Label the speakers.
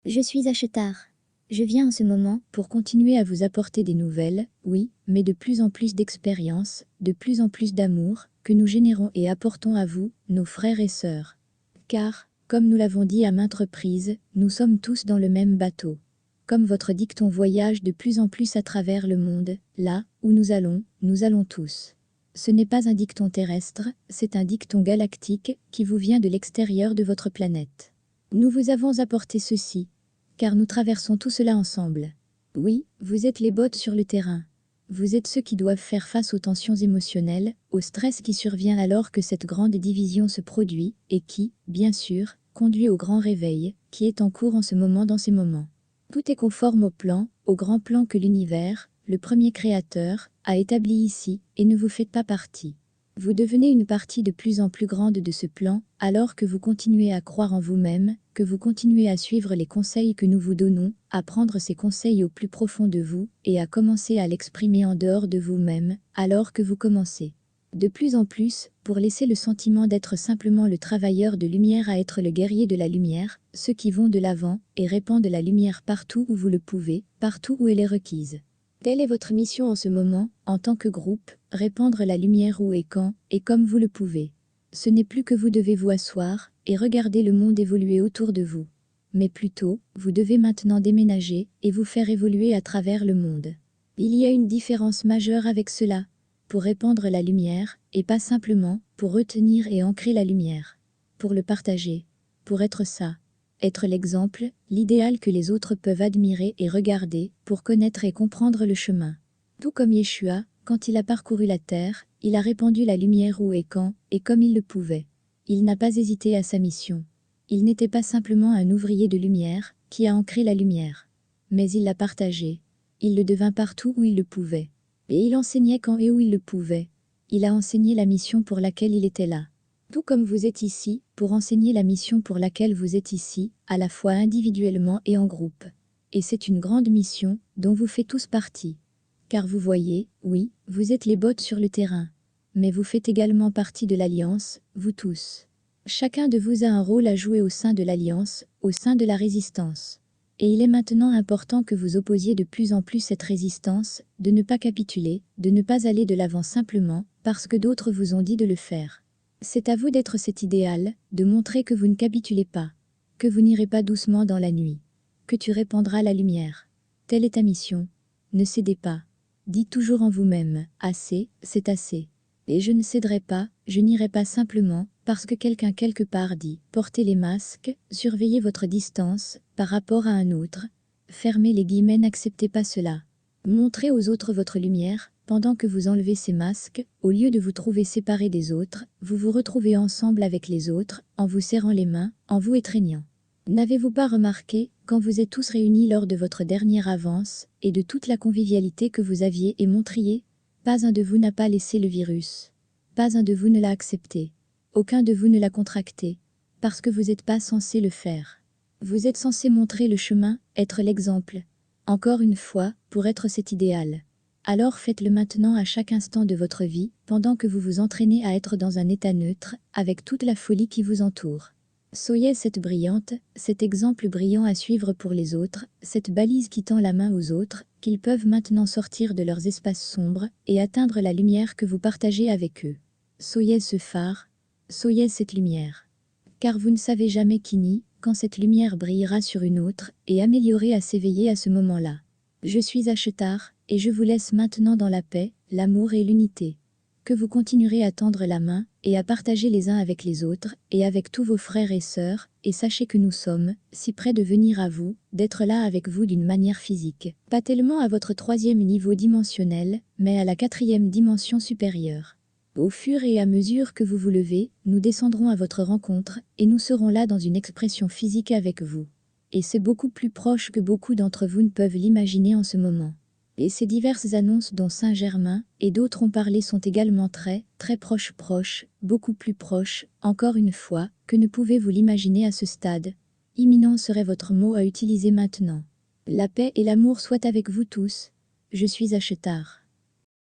Speaker 1: Je suis Achetar. Je viens en ce moment pour continuer à vous apporter des nouvelles, oui, mais de plus en plus d'expérience, de plus en plus d'amour, que nous générons et apportons à vous, nos frères et sœurs. Car, comme nous l'avons dit à maintes reprises, nous sommes tous dans le même bateau. Comme votre dicton voyage de plus en plus à travers le monde, là où nous allons tous. Ce n'est pas un dicton terrestre, c'est un dicton galactique qui vous vient de l'extérieur de votre planète. Nous vous avons apporté ceci, car nous traversons tout cela ensemble. Oui, vous êtes les bottes sur le terrain. Vous êtes ceux qui doivent faire face aux tensions émotionnelles, au stress qui survient alors que cette grande division se produit, et qui, bien sûr, conduit au grand réveil, qui est en cours en ce moment dans ces moments. Tout est conforme au grand plan que l'univers, le premier créateur, a établi ici, et ne vous faites pas partie. Vous devenez une partie de plus en plus grande de ce plan, alors que vous continuez à croire en vous-même, que vous continuez à suivre les conseils que nous vous donnons, à prendre ces conseils au plus profond de vous, et à commencer à l'exprimer en dehors de vous-même, alors que vous commencez. De plus en plus, pour laisser le sentiment d'être simplement le travailleur de lumière à être le guerrier de la lumière, ceux qui vont de l'avant, et répandent la lumière partout où vous le pouvez, partout où elle est requise. Telle est votre mission en ce moment, en tant que groupe, répandre la lumière où et quand, et comme vous le pouvez. Ce n'est plus que vous devez vous asseoir, et regarder le monde évoluer autour de vous. Mais plutôt, vous devez maintenant déménager, et vous faire évoluer à travers le monde. Il y a une différence majeure avec cela. Pour répandre la lumière, et pas simplement, pour retenir et ancrer la lumière. Pour le partager. Pour être ça. Être l'exemple, l'idéal que les autres peuvent admirer et regarder, pour connaître et comprendre le chemin. Tout comme Yeshua, quand il a parcouru la terre, il a répandu la lumière où et quand, et comme il le pouvait. Il n'a pas hésité à sa mission. Il n'était pas simplement un ouvrier de lumière, qui a ancré la lumière. Mais il l'a partagée. Il le devint partout où il le pouvait. Et il enseignait quand et où il le pouvait. Il a enseigné la mission pour laquelle il était là. Tout comme vous êtes ici, pour enseigner la mission pour laquelle vous êtes ici, à la fois individuellement et en groupe. Et c'est une grande mission, dont vous faites tous partie. Car vous voyez, oui, vous êtes les bottes sur le terrain. Mais vous faites également partie de l'Alliance, vous tous. Chacun de vous a un rôle à jouer au sein de l'Alliance, au sein de la résistance. Et il est maintenant important que vous opposiez de plus en plus cette résistance, de ne pas capituler, de ne pas aller de l'avant simplement, parce que d'autres vous ont dit de le faire. C'est à vous d'être cet idéal, de montrer que vous ne capitulez pas, que vous n'irez pas doucement dans la nuit, que tu répandras la lumière. Telle est ta mission. Ne cédez pas. Dites toujours en vous-même, assez, c'est assez. Et je ne céderai pas, je n'irai pas simplement, parce que quelqu'un quelque part dit, portez les masques, surveillez votre distance, par rapport à un autre. Fermez les guillemets, n'acceptez pas cela. Montrez aux autres votre lumière, pendant que vous enlevez ces masques, au lieu de vous trouver séparés des autres, vous vous retrouvez ensemble avec les autres, en vous serrant les mains, en vous étreignant. N'avez-vous pas remarqué, quand vous êtes tous réunis lors de votre dernière avance, et de toute la convivialité que vous aviez et montriez, pas un de vous n'a pas laissé le virus. Pas un de vous ne l'a accepté. Aucun de vous ne l'a contracté. Parce que vous n'êtes pas censé le faire. Vous êtes censé montrer le chemin, être l'exemple. Encore une fois, pour être cet idéal. Alors faites-le maintenant à chaque instant de votre vie, pendant que vous vous entraînez à être dans un état neutre, avec toute la folie qui vous entoure. Soyez cette brillante, cet exemple brillant à suivre pour les autres, cette balise qui tend la main aux autres, qu'ils peuvent maintenant sortir de leurs espaces sombres, et atteindre la lumière que vous partagez avec eux. Soyez ce phare, soyez cette lumière. Car vous ne savez jamais qui ni, quand cette lumière brillera sur une autre, et améliorer à s'éveiller à ce moment-là. Je suis Achetar, et je vous laisse maintenant dans la paix, l'amour et l'unité. Que vous continuerez à tendre la main, et à partager les uns avec les autres, et avec tous vos frères et sœurs, et sachez que nous sommes, si près de venir à vous, d'être là avec vous d'une manière physique. Pas tellement à votre 3e niveau dimensionnel, mais à la 4e dimension supérieure. Au fur et à mesure que vous vous levez, nous descendrons à votre rencontre, et nous serons là dans une expression physique avec vous. Et c'est beaucoup plus proche que beaucoup d'entre vous ne peuvent l'imaginer en ce moment. Et ces diverses annonces dont Saint-Germain et d'autres ont parlé sont également très, très proches, beaucoup plus proches, encore une fois, que ne pouvez-vous l'imaginer à ce stade. Imminent serait votre mot à utiliser maintenant. La paix et l'amour soient avec vous tous. Je suis Achetar.